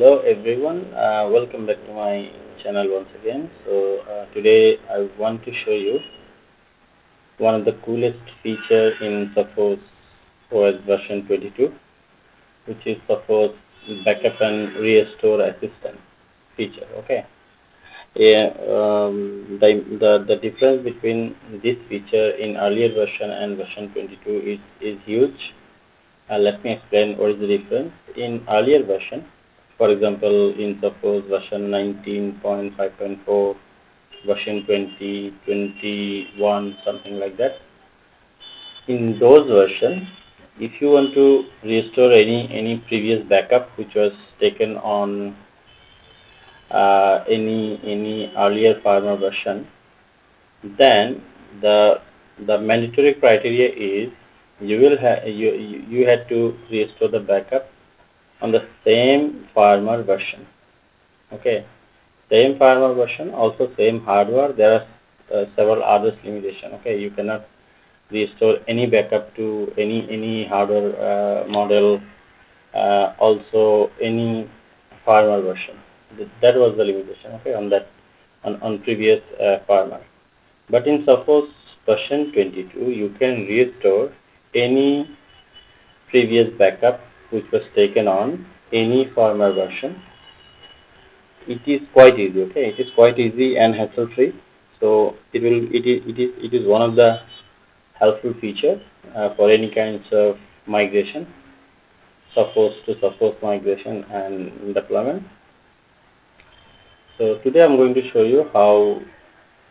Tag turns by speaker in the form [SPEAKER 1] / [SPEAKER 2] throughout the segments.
[SPEAKER 1] Hello everyone, welcome back to my channel once again. Today I want to show you one of the coolest feature in Sophos OS version 22, which is Sophos backup and restore assistant feature. Okay, yeah, the difference between this feature in earlier version and version 22 is huge. Let me explain what is the difference. In earlier version, for example, in suppose version 19.5.4, version 20, 21, something like that. In those versions, if you want to restore any previous backup which was taken on any earlier firmware version, then the mandatory criteria is you had to restore the backup on the same firmware version. Okay, same firmware version, also same hardware. There are several other limitations. Okay, you cannot restore any backup to any hardware model, also any firmware version. That was the limitation. Okay, on that on previous firmware. But in suppose version 22, you can restore any previous backup which was taken on any firmware version. It is quite easy. Okay, it is quite easy and hassle free. So it is one of the helpful features for any kinds of migration, suppose to suppose migration and deployment. So today I'm going to show you how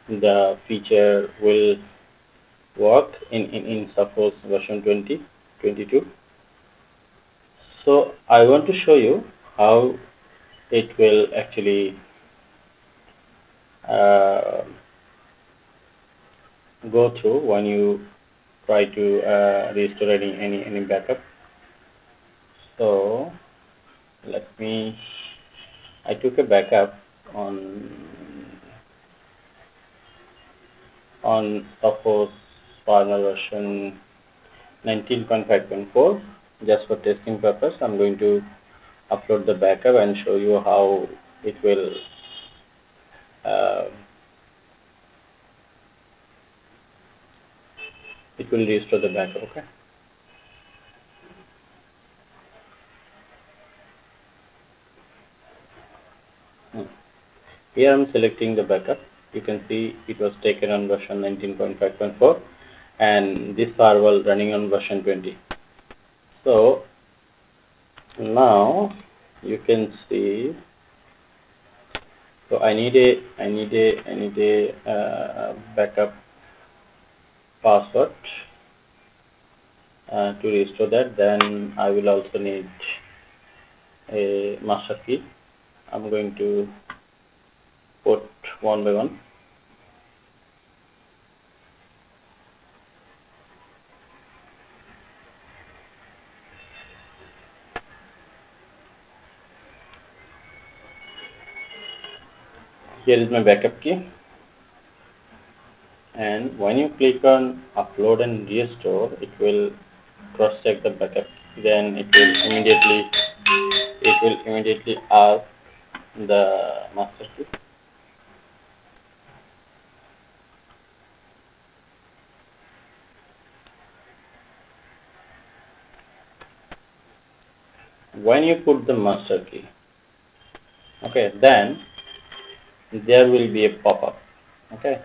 [SPEAKER 1] the feature will work in suppose version 2022. So I want to show you how it will actually go through when you try to restore any backup. So I took a backup on suppose firmware version 19.5.4. just for testing purpose. I'm going to upload the backup and show you how it will restore the backup. Okay. Here I'm selecting the backup. You can see it was taken on version 19.5.4 and this firewall running on version 20. So now you can see. So I need a backup password to restore that. Then I will also need a master key. I'm going to put one by one. Here is my backup key, and when you click on upload and restore, it will cross check the backup. Then it will immediately ask the master key. When you put the master key, okay, then there will be a pop-up. Okay,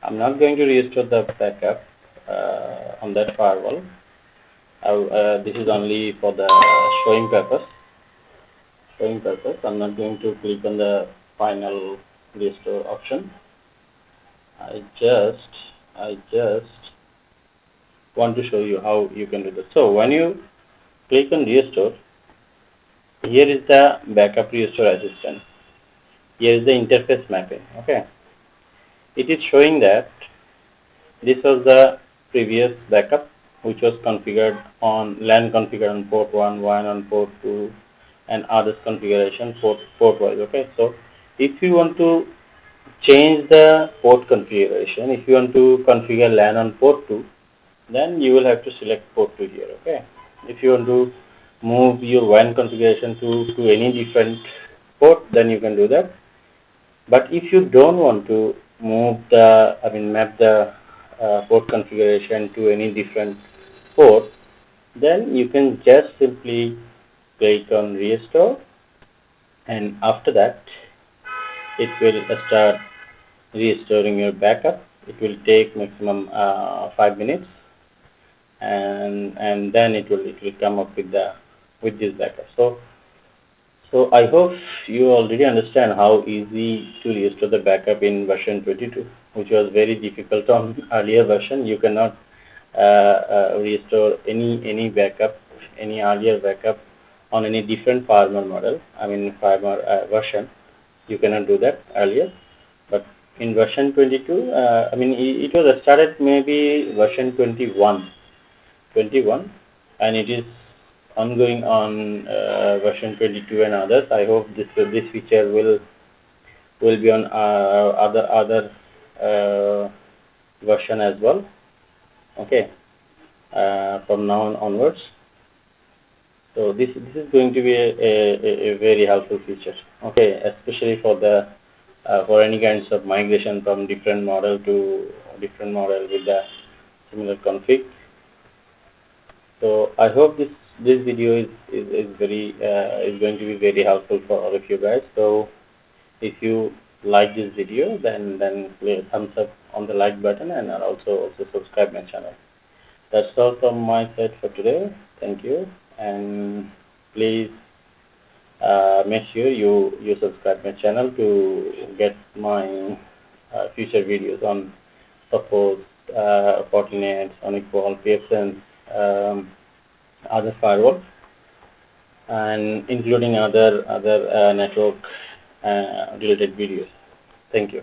[SPEAKER 1] I'm not going to restore the backup on that firewall. This is only for the showing purpose. I'm not going to click on the final restore option. I just want to show you how you can do this. So when you click on restore, here is the backup restore assistant. Here is the interface mapping. Okay, it is showing that this was the previous backup which was configured on LAN configured on port 1, WAN on port 2, and others configuration port wise. Okay, so if you want to change the port configuration, if you want to configure LAN on port 2, then you will have to select port 2 here. Okay, if you want to move your WAN configuration to any different port, then you can do that. But if you don't want to map the port configuration to any different port, then you can just simply click on restore, and after that it will start restoring your backup. It will take maximum 5 minutes, and then it will come up with this backup. So I hope you already understand how easy to restore the backup in version 22, which was very difficult on earlier version. You cannot restore any backup, any earlier backup on any different firmware model. Firmware version. You cannot do that earlier. But in version 22, it was started maybe version 21, and it is ongoing on version 22 and others. I hope this feature will be on other version as well. Okay, from now on onwards. So this is going to be a very helpful feature. Okay, especially for the for any kinds of migration from different model to different model with the similar config. So I hope this video is going to be very helpful for all of you guys. So if you like this video, then play a thumbs up on the like button, and also subscribe my channel. That's all from my side for today. Thank you, and please make sure you subscribe my channel to get my future videos on Sophos, Fortinet, Unequal, PSN, other firewalls, and including other network related videos. Thank you.